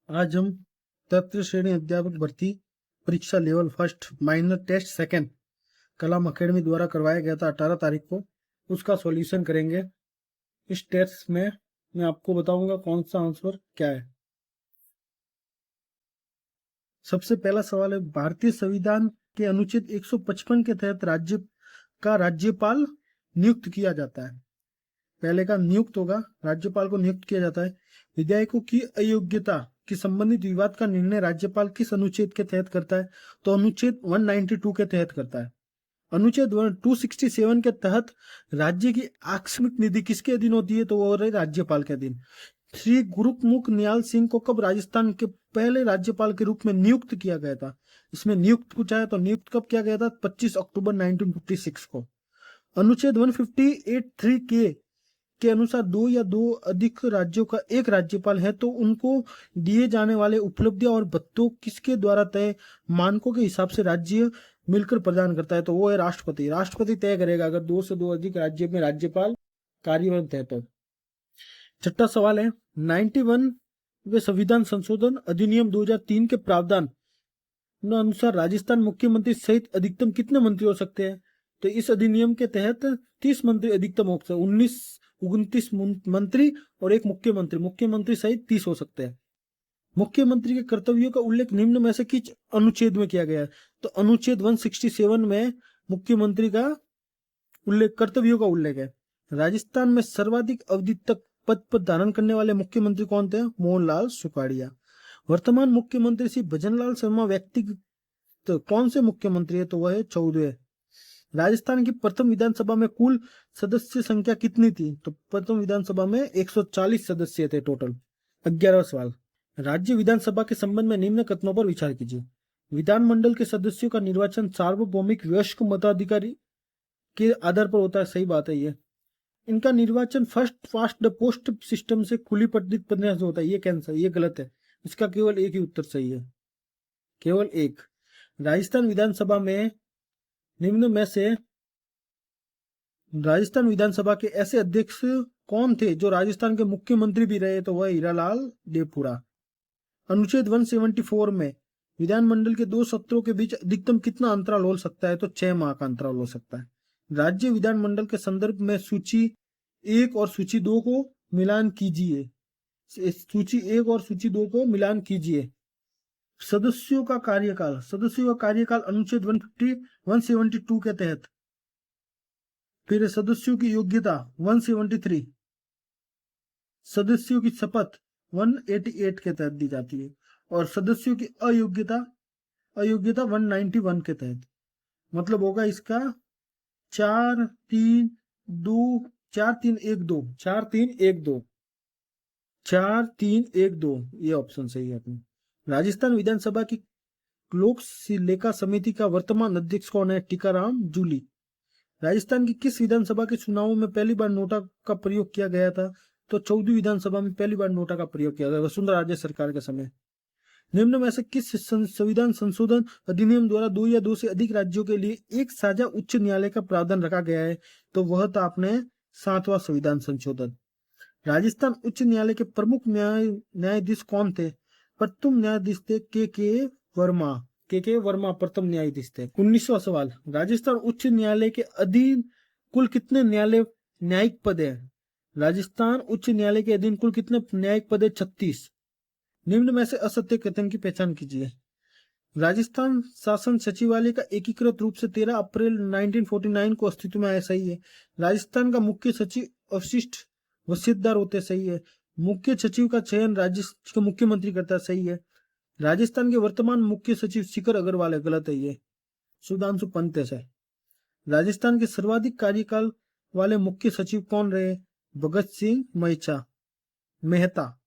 आज हम तृतीय श्रेणी अध्यापक भर्ती परीक्षा level first minor test second Kalam academy द्वारा करवाया गया था 18 तारीख को, उसका सॉल्यूशन करेंगे। इस टेस्ट में मैं आपको बताऊंगा कौन सा आंसर क्या है। सबसे पहला सवाल है, भारतीय संविधान के अनुच्छेद 155 के तहत राज्यपाल नियुक्त किया जाता है। पहले का नियुक्त होगा, राज्यपाल को नियुक्त किया जाता है। विधायकों की अयोग्यता की संबंधित विवाद का निर्णय राज्यपाल किस अनुच्छेद के तहत करता है? तो अनुच्छेद 192 के तहत करता है। अनुच्छेद 267 के तहत राज्य की आकस्मिक निधि किसके अधीन होती है? तो वो रहे राज्यपाल के अधीन। श्री गुरुमुख निहाल सिंह को कब राजस्थान के पहले राज्यपाल के रूप में नियुक्त किया गया था? इसमें नियुक्त पूछा है, तो नियुक्त कब किया गया था? 25 अक्टूबर 1956 को। अनुच्छेद 158(3) के अनुसार दो या दो अधिक राज्यों का एक राज्यपाल है तो उनको दिए जाने वाले उपलब्धियां और भत्तों किसके द्वारा तय मानकों के हिसाब से राज्य मिलकर प्रदान करता है? तो वो है राष्ट्रपति। राष्ट्रपति तय करेगा अगर दो से दो अधिक राज्य में राज्यपाल कार्यरत है तो। छठा सवाल है, 91वें संविधान संशोधन अधिनियम 2003 के प्रावधान अनुसार राजस्थान मुख्यमंत्री सहित अधिकतम कितने मंत्री हो सकते हैं? तो इस अधिनियम के तहत 30 मंत्री अधिकतम हो सकते हैं। 29 मंत्री और एक मुख्यमंत्री सहित 30 हो सकते हैं। मुख्यमंत्री के कर्तव्यों का उल्लेख निम्न में से किस अनुच्छेद में किया गया है? तो अनुच्छेद 167 में मुख्यमंत्री का उल्लेख, कर्तव्यों का उल्लेख है। राजस्थान में सर्वाधिक अवधि तक पद पर धारण करने वाले मुख्यमंत्री कौन थे? मोहनलाल सुखाड़िया। वर्तमान मुख्यमंत्री श्री भजनलाल शर्मा व्यक्तिगत तो कौन से मुख्यमंत्री है? तो वह है 14वें। राजस्थान की प्रथम विधानसभा में कुल सदस्य संख्या कितनी थी? तो प्रथम विधानसभा में 140 सदस्य थे टोटल। 11वां सवाल, राज्य विधानसभा के संबंध में निम्न कथनों पर विचार कीजिए। विधानमंडल के सदस्यों का निर्वाचन सार्वभौमिक वयस्क मताधिकारी के आधार पर होता है। सही बात है ये। इनका निर्वाचन first past the post system से खुली प्रतिनिधित्व से होता है। ये कैंसर, ये गलत है। इसका केवल एक ही उत्तर सही है, केवल एक। राजस्थान विधानसभा में निम्न में से राजस्थान विधानसभा के ऐसे अध्यक्ष कौन थे जो राजस्थान के मुख्यमंत्री भी रहे? तो वह हीरालाल देवपुरा। अनुच्छेद 174 में विधानमंडल के दो सत्रों के बीच अधिकतम कितना अंतराल हो सकता है? तो 6 माह का अंतराल हो सकता है। राज्य विधानमंडल के संदर्भ में सूची 1 और सूची 2 को मिलान कीजिए। सूची 1 और सूची 2 को मिलान कीजिए। सदस्यों का कार्यकाल अनुच्छेद 172 के तहत। फिर सदस्यों की योग्यता 173। सदस्यों की शपथ 188 के तहत दी जाती है और सदस्यों की अयोग्यता 191 के तहत। मतलब होगा इसका 4-3-1-2 ये ऑप्शन सही है अपनी। राजस्थान विधानसभा की लोक लेखा समिति का वर्तमान अध्यक्ष कौन है? टीकाराम जूली। राजस्थान की किस विधानसभा के चुनावों में पहली बार नोटा का प्रयोग किया गया था? तो 14वीं विधानसभा में पहली बार नोटा का प्रयोग किया गया वसुंधरा राजे सरकार के समय। निम्न में से किस संविधान संशोधन अधिनियम द्वारा दो या दो से अधिक राज्यों के लिए एक साझा उच्च न्यायालय का प्रावधान रखा गया है? तो वह था अपने 7वां संविधान संशोधन। राजस्थान उच्च न्यायालय के प्रमुख न्यायाधीश कौन थे? प्रथम न्यायाधीश थे के वर्मा प्रथम न्यायाधीश थे। 19वां सवाल, राजस्थान उच्च न्यायालय के अधीन कुल कितने न्यायिक पद है? राजस्थान उच्च न्यायालय के अधीन कुल कितने न्यायिक पद है? 36। निम्न में से असत्य कथन की पहचान कीजिए। राजस्थान शासन सचिवालय का एकीकृत रूप से 13 अप्रैल 1949 को अस्तित्व में आया। सही है। राजस्थान का मुख्य सचिव अवशिष्ट वसीयतदार होते। सही है। मुख्य सचिव का चयन राज्य का मुख्यमंत्री करता है। सही है। राजस्थान के वर्तमान मुख्य सचिव शिखर अग्रवाल है। गलत है ये, सुधांशु पंत है। राजस्थान के सर्वाधिक कार्यकाल वाले मुख्य सचिव कौन रहे? भगत सिंह मेहता।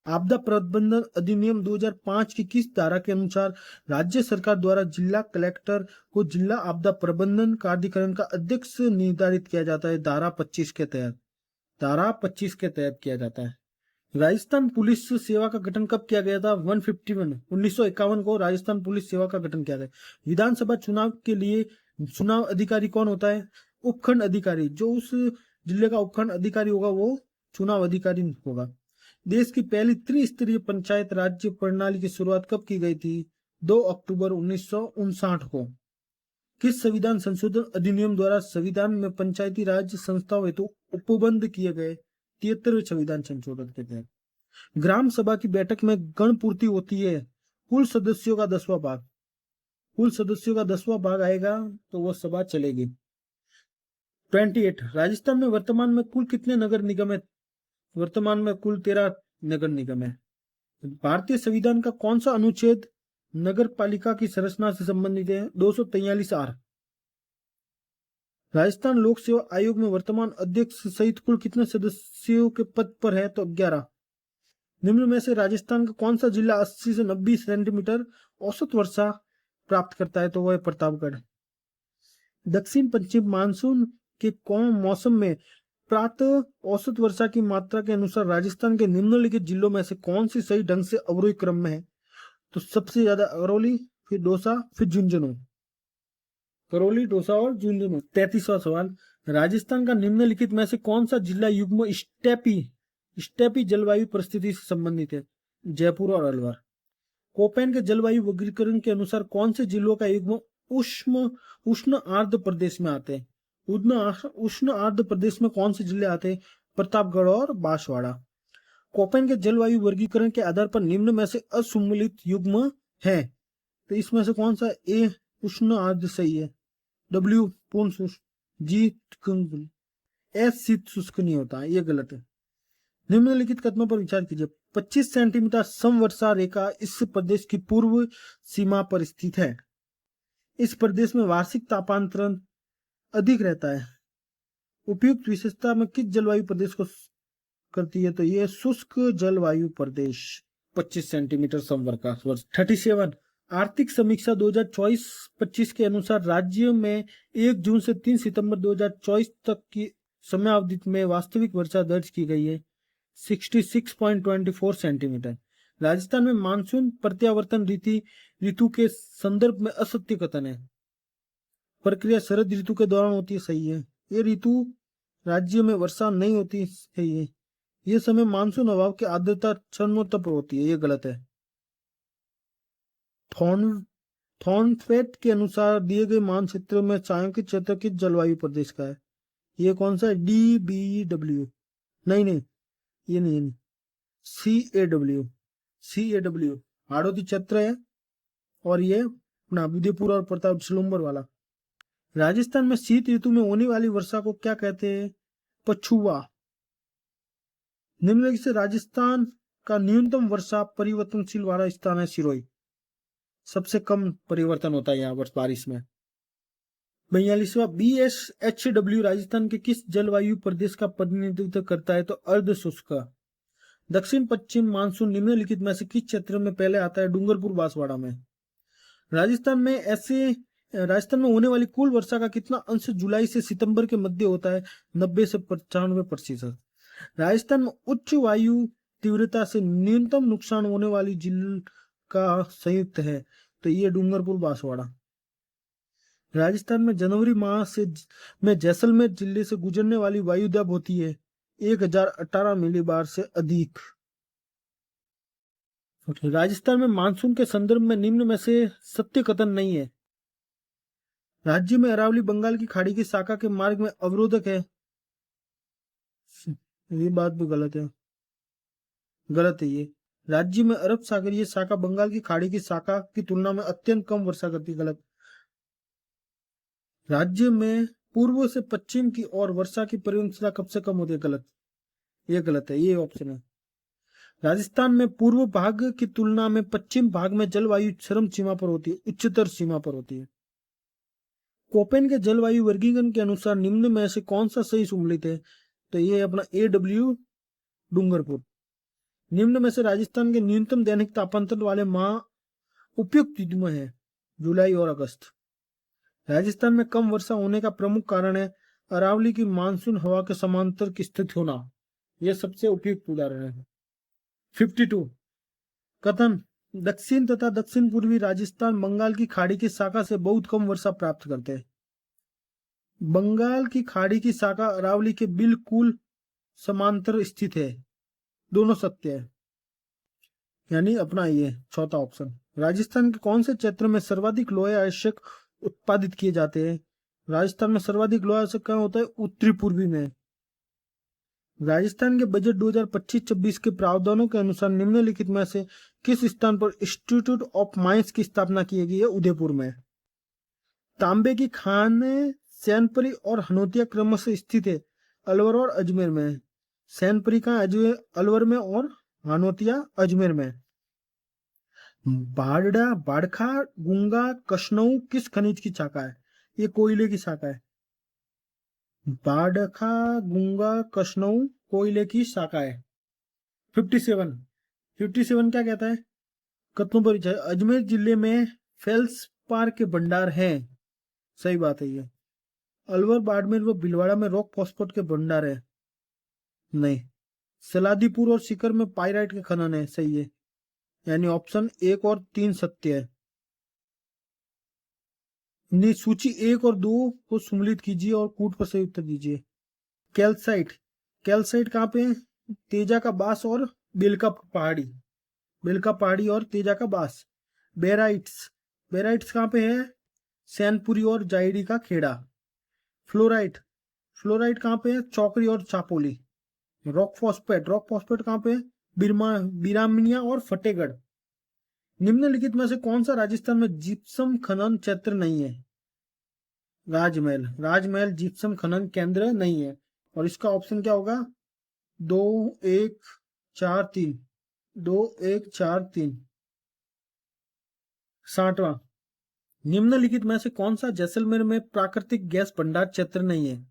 आपदा प्रबंधन अधिनियम 2005 की किस धारा के अनुसार राज्य सरकार द्वारा जिला कलेक्टर को जिला आपदा प्रबंधन प्राधिकरण का अध्यक्ष निर्धारित किया जाता है? धारा 25 के तहत। धारा 25 के तहत किया जाता है। राजस्थान पुलिस सेवा का गठन कब किया गया था? 1951 को राजस्थान पुलिस सेवा का गठन किया गया। विधानसभा चुनाव के लिए चुनाव अधिकारी कौन होता है? उपखंड अधिकारी। जो उस जिले का उपखंड अधिकारी होगा वो चुनाव अधिकारी होगा। देश की पहली त्रिस्तरीय पंचायत राज्य प्रणाली की शुरुआत कब की गई थी? 2 अक्टूबर 1959 को। किस संविधान संशोधन अधिनियम द्वारा संविधान में पंचायती राज संस्थाओं हेतु उपबंध किए गए? 73वें संविधान संशोधन के तहत। ग्राम सभा की बैठक में गण पूर्ति होती है कुल सदस्यों का 10वां भाग। कुल सदस्यों का 10वां भाग आएगा तो वो सभा चलेगी। 28 राजस्थान में वर्तमान में कुल कितने नगर निगम है? वर्तमान में कुल 13 नगर निगम है। भारतीय संविधान का कौन सा अनुच्छेद नगर पालिका की संरचना से संबंधित है? 243 आर। राजस्थान लोक सेवा आयोग में वर्तमान अध्यक्ष सहित कुल कितने सदस्यों के पद पर है? तो 11। निम्न में से राजस्थान का कौन सा जिला 80 से 90 सेंटीमीटर औसत वर्षा प्राप्त करता है? तो वह है प्रतापगढ़। दक्षिण पश्चिम मानसून के कौन मौसम में प्रातः औसत वर्षा की मात्रा के अनुसार राजस्थान के निम्नलिखित जिलों में से कौन सी सही ढंग से अवरोही क्रम में है? तो सबसे ज्यादा अरौली, फिर दौसा, फिर झुंझुनू। करौली, दौसा और झुंझुनू। 33वां सवाल, राजस्थान का निम्नलिखित में से कौन सा जिला युग्म स्टेपी जलवायु परिस्थिति से संबंधित है? जयपुर और अलवर। कोपेन के जलवायु वर्गीकरण के अनुसार कौन से जिलों का युग्म उष्ण आर्द्र प्रदेश में आते हैं? उष्ण आर्द्र प्रदेश में कौन से जिले आते हैं? प्रतापगढ़ और बांसवाड़ा। कोपेन के जलवायु वर्गीकरण के आधार पर निम्न में से असुम्मिलित युग्म है, तो इसमें से कौन सा? ए उष्ण आर्द्र सही है, डब्ल्यू पूर्ण शुष्क, जी एस शीत शुष्क नहीं होता, ये गलत है। निम्नलिखित कथनों पर विचार कीजिए। 25 सेंटीमीटर समवर्षा रेखा इस प्रदेश की पूर्व सीमा पर स्थित है। इस प्रदेश में वार्षिक तापांतरण अधिक रहता है। उपयुक्त विशेषता में किस जलवायु प्रदेश को करती है? तो ये शुष्क जलवायु प्रदेश। 25 सेंटीमीटर समवर्षा। 37 आर्थिक समीक्षा 2024-25 के अनुसार राज्य में 1 जून से 3 सितंबर 2024 तक की समयावधि में वास्तविक वर्षा दर्ज की गई है 66.24 सेंटीमीटर। राजस्थान में मानसून प्रत्यावर्तन ऋतु के संदर्भ में असत्य कथन है। प्रक्रिया शरद ऋतु के दौरान होती है, सही है। ये ऋतु राज्य में वर्षा नहीं होती, सही है। ये समय मानसून अभाव की आर्द्रता चरमोत्तम पर होती है, ये गलत है। थॉर्नफेट के अनुसार दिए गए मानचित्र में छायांकित क्षेत्र किस जलवायु प्रदेश का है? ये कौन सा है? DBW। नहीं, ये नहीं, CAW हाड़ौती क्षेत्र है, और ये अपना विजयपुर और प्रताप सिलुम्बर वाला। राजस्थान में शीत ऋतु में होने वाली वर्षा को क्या कहते हैं? पछुआ। निम्नलिखित से राजस्थान का न्यूनतम वर्षा परिवर्तनशील वाला स्थान है सिरोही। सबसे कम परिवर्तन होता है यहाँ वर्ष बारिश में। 42वां BSHW राजस्थान के किस जलवायु प्रदेश का प्रतिनिधित्व करता है? तो अर्ध शुष्क। दक्षिण पश्चिम मानसून निम्नलिखित में से किस क्षेत्र में पहले आता है? डूंगरपुर बांसवाड़ा में। राजस्थान में होने वाली कुल वर्षा का कितना अंश जुलाई से सितंबर के मध्य होता है? 90 से 95%। राजस्थान में उच्च वायु तीव्रता से न्यूनतम नुकसान होने वाली जिले का संयुक्त है, तो ये डूंगरपुर बांसवाड़ा। राजस्थान में जनवरी माह में जैसलमेर जिले से गुजरने वाली वायु दाब होती है 1018 मिलीबार से अधिक। राजस्थान में मानसून के संदर्भ में निम्न में से सत्य कथन नहीं है। राज्य में अरावली बंगाल की खाड़ी की शाखा के मार्ग में अवरोधक है, ये बात भी गलत है, ये। राज्य में अरब सागरीय शाखा बंगाल की खाड़ी की शाखा की तुलना में अत्यंत कम वर्षा करती है, गलत। राज्य में पूर्व से पश्चिम की ओर वर्षा की परिवर्तनशीलता कब से कम होती है? गलत, ये गलत है, ये ऑप्शन है। राजस्थान में पूर्व भाग की तुलना में पश्चिम भाग में जलवायु चरम सीमा पर होती है, उच्चतर सीमा पर होती है। कोपेन के जलवायु वर्गीकरण के अनुसार निम्न में से कौन सा सही सम्मिलित है? तो ये अपना AW डूंगरपुर। निम्न में से राजस्थान के न्यूनतम दैनिक तापांतर वाले माह उपयुक्त ऋतु में है जुलाई और अगस्त। राजस्थान में कम वर्षा होने का प्रमुख कारण है अरावली की मानसून हवा के समांतर की स्थित होना, यह सबसे उपयुक्त उदाहरण है। 52 कथन दक्षिण तथा दक्षिण पूर्वी राजस्थान बंगाल की खाड़ी की शाखा से बहुत कम वर्षा प्राप्त करते हैं। बंगाल की खाड़ी की शाखा अरावली के बिल्कुल समांतर स्थित है, दोनों सत्य है, यानी अपना ये चौथा ऑप्शन। राजस्थान के कौन से क्षेत्र में सर्वाधिक लोहे आवश्यक उत्पादित किए जाते हैं? राजस्थान में सर्वाधिक लोहा आवश्यक कहाँ होता है? उत्तरी पूर्वी में। राजस्थान के बजट 2025-26 के प्रावधानों के अनुसार निम्नलिखित में से किस स्थान पर इंस्टीट्यूट ऑफ माइंस की स्थापना की गई है? उदयपुर में। तांबे की खान सैनपुरी और हनोतिया क्रमशः स्थित है अलवर और अजमेर में। सैनपुरी का अलवर में और हनोतिया अजमेर में। बाड़खा गुंगा कशनऊ किस खनिज की शाखा है? ये कोयले की शाखा है। बाड़खा गुंगा कशनऊ कोयले की शाखा है। 57 क्या कहता है? कथनों परिचय। अजमेर जिले में फेल्सपार के भंडार हैं। सही बात है ये। अलवर बाड़मेर व भीलवाड़ा में रॉक फॉस्फेट के भंडार है। नहीं। सलादीपुर और सीकर में पाइराइट के खनन है। सही है, यानी ऑप्शन 1 और 3 सत्य है। सूची 1 और 2 को सम्मिलित कीजिए और कूट पर सही उत्तर दीजिए। कैल्साइट कहाँ पे है? तेजा का बास और बेलका पहाड़ी और तेजा का बास। बेराइट्स कहाँ पे है? सैनपुरी और जाइडी का खेड़ा। फ्लोराइट कहाँ पे है? चौकरी और चापोली। रॉक फॉस्फेट कहाँ पे है? बिरामिया और फतेहगढ़। निम्नलिखित में से कौन सा राजस्थान में जिप्सम खनन क्षेत्र नहीं है? राजमहल जिप्सम खनन केंद्र नहीं है, और इसका ऑप्शन क्या होगा? 2 1 4 3 2 1 4 3। 60वां। निम्नलिखित में से कौन सा जैसलमेर में प्राकृतिक गैस भंडार क्षेत्र नहीं है?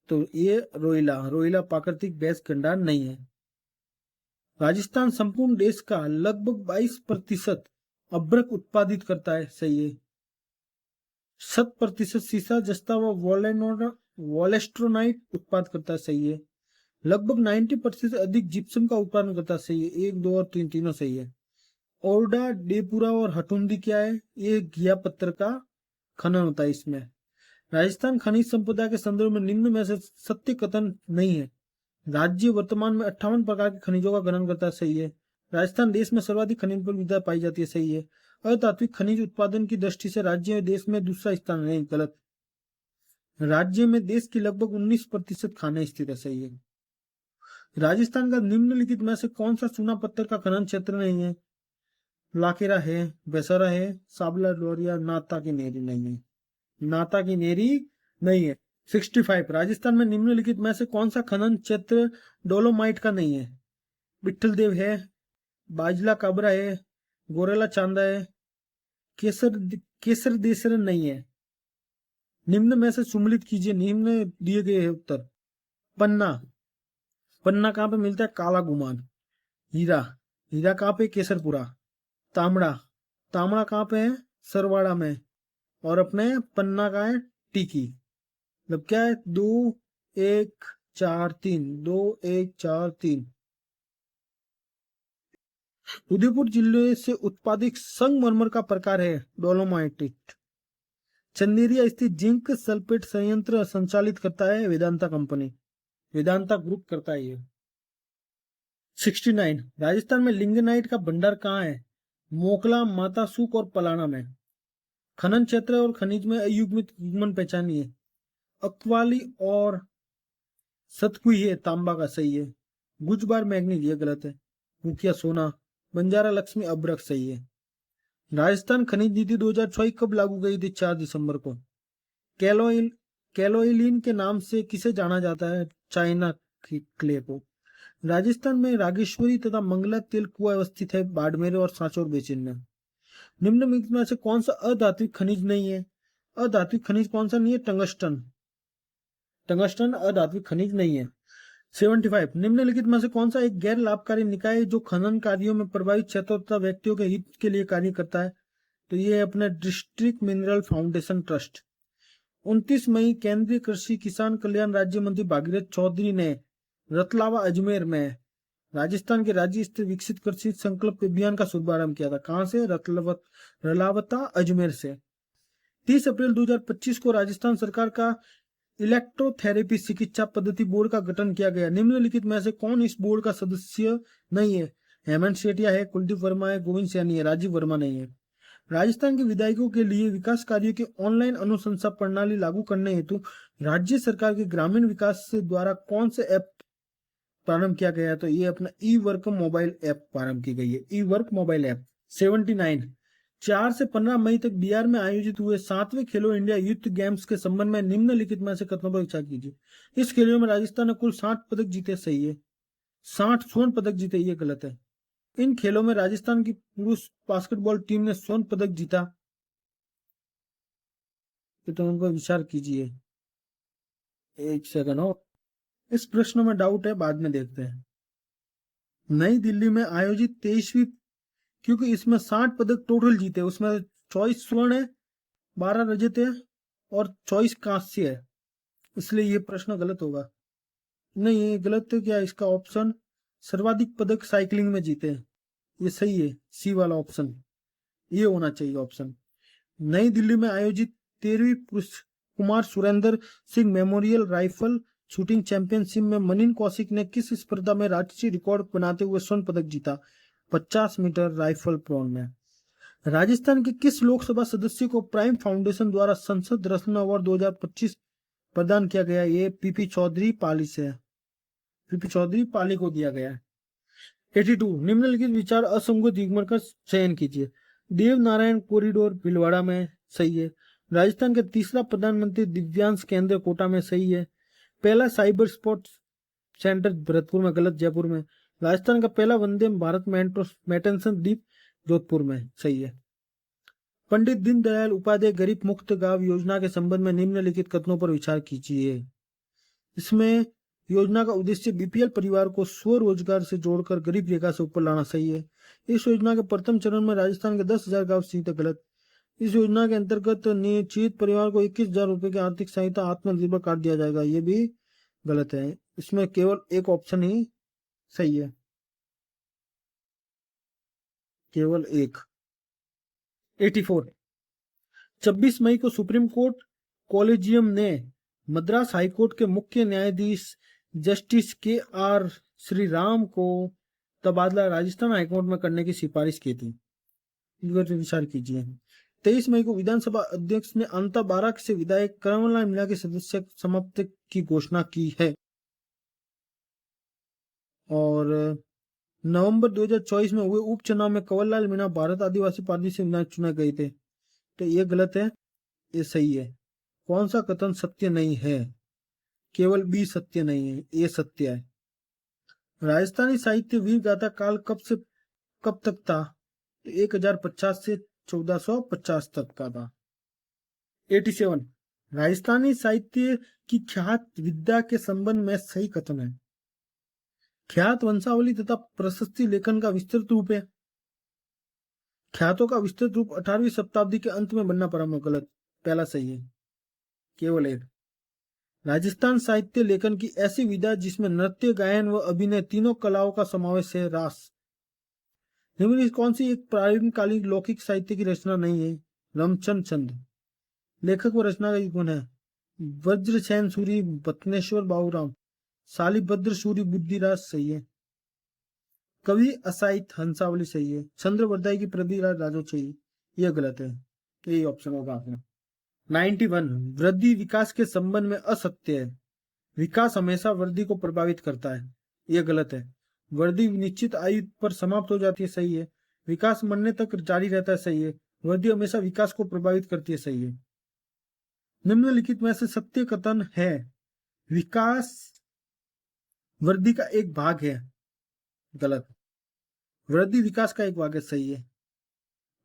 तो ये रोइला प्राकृतिक गैस भंडार नहीं है। राजस्थान संपूर्ण देश का लगभग 22% अभ्रक उत्पादित करता है। सही है। 7% सीसा जस्ता व वोलेस्ट्रोनाइट उत्पादन करता है। सही है। लगभग 90% से अधिक जिप्सम का उत्पादन करता है। सही है। 1 2 और 3 तीनों सही है। ओरडा डेपुरा और हटुंदी क्या है? ये घिया पत्थर का खनन होता है इसमें। राजस्थान खनिज संपदा के संदर्भ में निम्न में से सत्य कथन नहीं है। राज्य वर्तमान में 58 प्रकार के खनिजों का खनन करता है। सही है। राजस्थान देश में सर्वाधिक खनिज पर विविधता पाई जाती है। सही है। अतात्विक खनिज उत्पादन की दृष्टि से राज्य में देश में दूसरा स्थान नहीं। गलत। राज्य में देश की लगभग 19% खाने स्थित है। सही है। राजस्थान का निम्नलिखित में से कौन सा चूना पत्थर का खनन क्षेत्र नहीं है? लाकेरा है, बेसरा है, साबला लोरिया, नाता की नेरी नहीं है। 65। राजस्थान में निम्नलिखित में से कौन सा खनन क्षेत्र डोलोमाइट का नहीं है? विठल देव है, बाजला काबरा है, गोरेला चांदा है, केसर देसरन नहीं है। निम्न में से सम्मिलित कीजिए निम्न दिए गए उत्तर। पन्ना कहाँ पे मिलता है? काला गुमान। हीरा कहाँ पे? केसरपुरा। तांबड़ा कहाँ पे है? सरवाड़ा में। और अपने पन्ना का है टीकी। मतलब क्या है? 2 1 4 3 2 1 4 3। उदयपुर जिले से उत्पादित संगमरमर का प्रकार है डोलोमाइट। चंदेरिया स्थित जिंक सल्फेट संयंत्र संचालित करता है वेदांता कंपनी। वेदांता ग्रुप करता है ये। 69। राजस्थान में लिंगनाइट का भंडार कहाँ है? मोकला, मातासूक और पलाना में। खनन क्षेत्र और खनिज में अयुग्मित युग्मन पहचानिए। अक्वाली और सतकुई है तांबा का। सही है। गुजबार मैग्नीज ये गलत है। मुखिया सोना, बंजारा लक्ष्मी अब्रक सही है। राजस्थान खनिज नीति 2024 कब लागू गई थी? 4 दिसंबर को। कैलोइलिन के नाम से किसे जाना जाता है? चाइना क्ले को। राजस्थान में रागेश्वरी तथा मंगला तेल कुआं अवस्थित है बाड़मेर और सांचौर बेसिन में। निम्न में से कौन सा अधात्विक खनिज नहीं है? अधात्विक खनिज कौन सा नहीं है? टंगस्टन अधात्विक खनिज नहीं है। 75। निम्नलिखित में से कौन सा एक गैर लाभकारी निकाय जो खनन कार्यों में प्रभावित क्षेत्रों तथा व्यक्तियों के हित के लिए कार्य करता है? तो ये है अपना डिस्ट्रिक्ट मिनरल फाउंडेशन ट्रस्ट। 29 मई केंद्रीय कृषि किसान कल्याण राज्य मंत्री भागीरथ चौधरी ने रतलावा अजमेर में राजस्थान के राज्य स्तरीय विकसित कृषि संकल्प अभियान का शुभारंभ किया था। कहां से? रलावता अजमेर से। 30 अप्रैल 2025 को राजस्थान सरकार का इलेक्ट्रोथेरेपी चिकित्सा पद्धति बोर्ड का गठन किया गया। निम्नलिखित में से कौन इस बोर्ड का सदस्य नहीं है? हेमंत शेटिया है, कुलदीप वर्मा है, गोविंद सैनी है, राजीव वर्मा नहीं है। राजस्थान के विधायकों के लिए विकास कार्यों की ऑनलाइन अनुशंसा प्रणाली लागू करने हेतु राज्य सरकार के ग्रामीण विकास द्वारा कौन से ऐप प्रारंभ किया गया है? तो ये अपना ई वर्क मोबाइल ऐप प्रारंभ की गई है, ई वर्क मोबाइल ऐप। 79 4 से 15 मई तक बिहार में आयोजित हुए 7वें खेलो इंडिया यूथ गेम्स के संबंध में निम्नलिखित में से कथनों पर विचार कीजिए। इस खेलों में राजस्थान ने कुल 60 पदक जीते, सही है। 60 स्वर्ण पदक जीते, ये गलत है। इन खेलों में राजस्थान की पुरुष बास्केटबॉल टीम ने स्वर्ण पदक जीता, तो उन पर विचार कीजिए। एक सेकंड हो, इस प्रश्न में डाउट है, बाद में देखते हैं। नई दिल्ली में आयोजित 23वीं, क्योंकि इसमें 60 पदक टोटल जीते, उसमें 24 स्वर्ण है, 12 रजत है और 24 कांस्य है, इसलिए ये प्रश्न गलत होगा। नहीं, ये गलत है क्या? इसका ऑप्शन सर्वाधिक पदक साइकिलिंग में जीते हैं, ये सही है, सी वाला ऑप्शन ये होना चाहिए ऑप्शन। नई दिल्ली में आयोजित 13वीं पुरुष Kumar Surendra Singh memorial rifle shooting championship में मनीन कौशिक ने किस स्पर्धा में राष्ट्रीय रिकॉर्ड बनाते हुए स्वर्ण पदक जीता? 50 मीटर राइफल प्रोन में। राजस्थान के किस लोकसभा सदस्य को प्राइम फाउंडेशन द्वारा संसद रत्न अवार्ड 2025 प्रदान किया गया? ये पीपी चौधरी पाली से, पीपी चौधरी पाली को दिया गया है। 82 निम्नलिखित विचार असंगत युग्म का चयन कीजिए। देव नारायण कॉरिडोर भीलवाड़ा में, सही है। राजस्थान का तीसरा प्रधानमंत्री दिव्यांग केंद्र कोटा में, सही है। पहला साइबर स्पोर्ट्स सेंटर भरतपुर में, गलत, जयपुर में। राजस्थान का पहला वंदे भारत मेट्रो द्वीप जोधपुर में, सही है। पंडित दीनदयाल उपाध्याय गरीब मुक्त गांव योजना के संबंध में निम्नलिखित कथनों पर विचार कीजिए। इसमें योजना का उद्देश्य बीपीएल परिवार को स्वरोजगार से जोड़कर गरीब रेखा से ऊपर लाना, सही है। इस योजना के प्रथम चरण में राजस्थान के 10,000 गांव सीधे, गलत। इस योजना के अंतर्गत निश्चित परिवार को 21,000 रुपए की आर्थिक सहायता आत्मनिर्भर कार्ड दिया जाएगा, ये भी गलत है। इसमें केवल एक ऑप्शन ही सही है, केवल एक। 84 26 मई को सुप्रीम कोर्ट कॉलेजियम ने मद्रास हाईकोर्ट के मुख्य न्यायाधीश जस्टिस के आर श्रीराम को तबादला राजस्थान हाईकोर्ट में करने की सिफारिश की थी, इस पर विचार कीजिए। 23 मई को विधानसभा अध्यक्ष ने अंता बाराक से विधायक कमललाल मीणा की सदस्य समाप्ति की घोषणा की है। और नवंबर 2024 में हुए उपचुनाव में कंवरलाल मीणा भारत आदिवासी पार्टी से विधायक चुने गए थे, तो ये गलत है, ये सही है। कौन सा कथन सत्य नहीं है? केवल बी सत्य नहीं है, ये सत्य है। राजस्थानी साहित्य वीर गाथा काल कब से कब तक था? 1050 से 1450 तक का था। 87 राजस्थानी साहित्य की ख्यात विद्या के संबंध में सही कथन है। ख्यात वंशावली तथा प्रशस्ति लेखन का विस्तृत रूप है। ख्यातों का विस्तृत रूप 18वीं शताब्दी के अंत में बनना प्रारंभ, गलत, पहला सही है, केवल एक। राजस्थान साहित्य लेखन की ऐसी विधा जिसमें नृत्य, गायन व अभिनय तीनों कलाओं का समावेश है, रास। निम्नलिखित कौन सी एक प्राचीन कालीन लौकिक साहित्य की रचना नहीं है? रमचंद चंद। लेखक व रचना का गुण है वज्रसेन सूरी, बतनेश्वर बाबूराम, शालिभद्र सूरी, बुद्धिराज, सही है। कवि असाहित हंसावली, सही है। चंद्रवर्दाई की पृथ्वीराज राजो, चाहिए, यह गलत है, तो यही ऑप्शन होगा आपने। 91 वृद्धि विकास के संबंध में असत्य है। विकास हमेशा वृद्धि को प्रभावित करता है, यह गलत है। वृद्धि निश्चित आयु पर समाप्त हो जाती है, सही है। विकास मरने तक जारी रहता है, सही है। वृद्धि हमेशा विकास को प्रभावित करती है, सही है। निम्नलिखित में से सत्य कथन है विकास वृद्धि का एक भाग है, गलत। वृद्धि विकास का एक भाग है, सही है।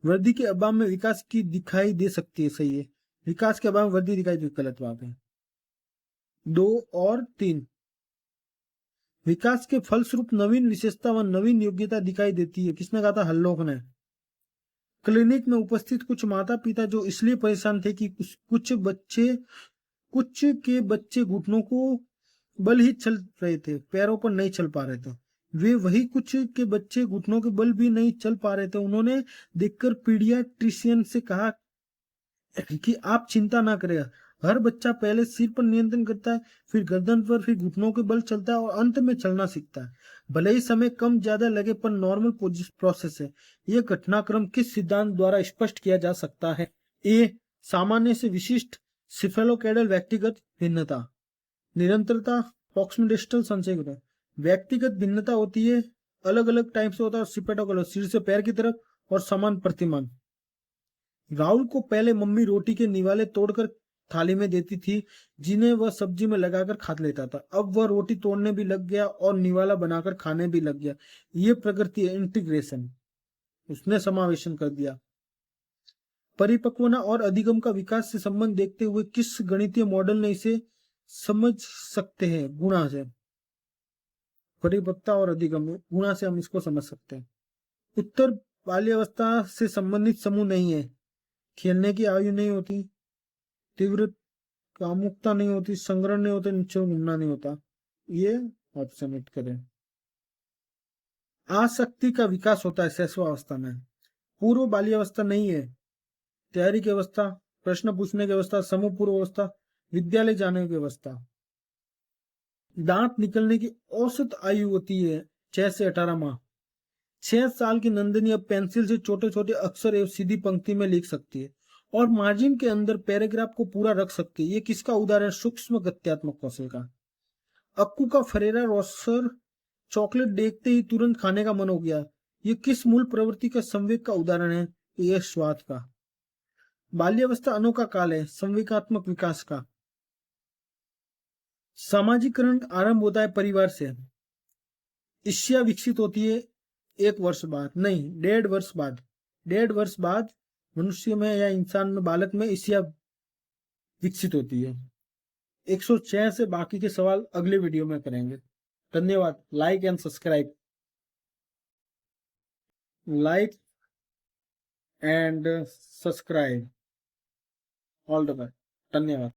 वृद्धि के अभाव में विकास की दिखाई दे सकती है, सही है। विकास के अभाव में वृद्धि दिखाई दे, गलत बात है। 2 और 3 विकास के फलस्वरूप नवीन विशेषता व नवीन योग्यता दिखाई देती है, किसने कहा था? हल्लोक ने। क्लिनिक में उपस्थित कुछ माता पिता जो इसलिए परेशान थे कि कुछ के बच्चे घुटनों को बल ही चल रहे थे, पैरों पर नहीं चल पा रहे थे। वे वही कुछ के बच्चे घुटनों के बल भी नहीं चल पा रहे थे। उन्होंने देखकर पीडियाट्रिशियन से कहा कि आप चिंता ना करें, हर बच्चा पहले सिर पर नियंत्रण करता है, फिर गर्दन पर, फिर घुटनों के बल चलता है और अंत में चलना सीखता है। भले ही समय कम ज्यादा लगे पर नॉर्मल प्रोसेस है। यह घटनाक्रम किस सिद्धांत द्वारा स्पष्ट किया जा सकता है? ए, सामान्य से विशिष्ट सिफेलोकैडल व्यक्तिगत भिन्नता। निरंतरता, प्रॉक्सिमोडिस्टल संचय होता है। व्यक्तिगत भिन्नता होती है, अलग अलग टाइप से होता है। सिपेटोकैडल सिर से पैर की तरफ और समान प्रतिमान। राहुल को पहले मम्मी रोटी के निवाले तोड़कर थाली में देती थी, जिन्हें वह सब्जी में लगाकर खा लेता था। अब वह रोटी तोड़ने भी लग गया और निवाला बनाकर खाने भी लग गया। ये प्रकृति है, इंटीग्रेशन। उसने समावेशन कर दिया। परिपक्वता और अधिगम का विकास से संबंध देखते हुए किस गणितीय मॉडल ने इसे समझ सकते हैं? गुणा से। परिपक्वता और अधिगम गुणा से हम इसको समझ सकते हैं। उत्तर बाल्यावस्था से संबंधित समूह नहीं है। खेलने की आयु नहीं होती, तीव्र कामुकता नहीं होती, संग्रहण नहीं होते, नीचे घूमना नहीं होता। ये ऑप्शन हिट करें। आसक्ति का विकास होता है शैशवावस्था में। पूर्व बाल्यावस्था नहीं है। तैयारी की अवस्था, प्रश्न पूछने की अवस्था, समूह पूर्व अवस्था, विद्यालय जाने की अवस्था। दांत निकलने की औसत आयु होती है 6 से 18 माह। 6 साल की नंदिनी अब पेंसिल से छोटे छोटे अक्षर एवं सीधी पंक्ति में लिख सकती है और मार्जिन के अंदर पैराग्राफ को पूरा रख सकती है। ये किसका उदाहरण? सूक्ष्म गत्यात्मक कौशल का। अक्कू का फरेरा रोसर चॉकलेट देखते ही तुरंत खाने का मन हो गया। ये किस मूल प्रवृत्ति का संवेग का उदाहरण है? यह स्वाद का। बाल्यावस्था अनोखा काल है संवेगात्मक विकास का। सामाजिकरण आरंभ होता है परिवार से। ईर्ष्या विकसित होती है 1 वर्ष बाद, नहीं 1.5 वर्ष बाद। 1.5 वर्ष बाद मनुष्य में या इंसान में, बालक में ईर्ष्या विकसित होती है। 106 से बाकी के सवाल अगले वीडियो में करेंगे। धन्यवाद। Like and subscribe. Like and subscribe. All the best. धन्यवाद।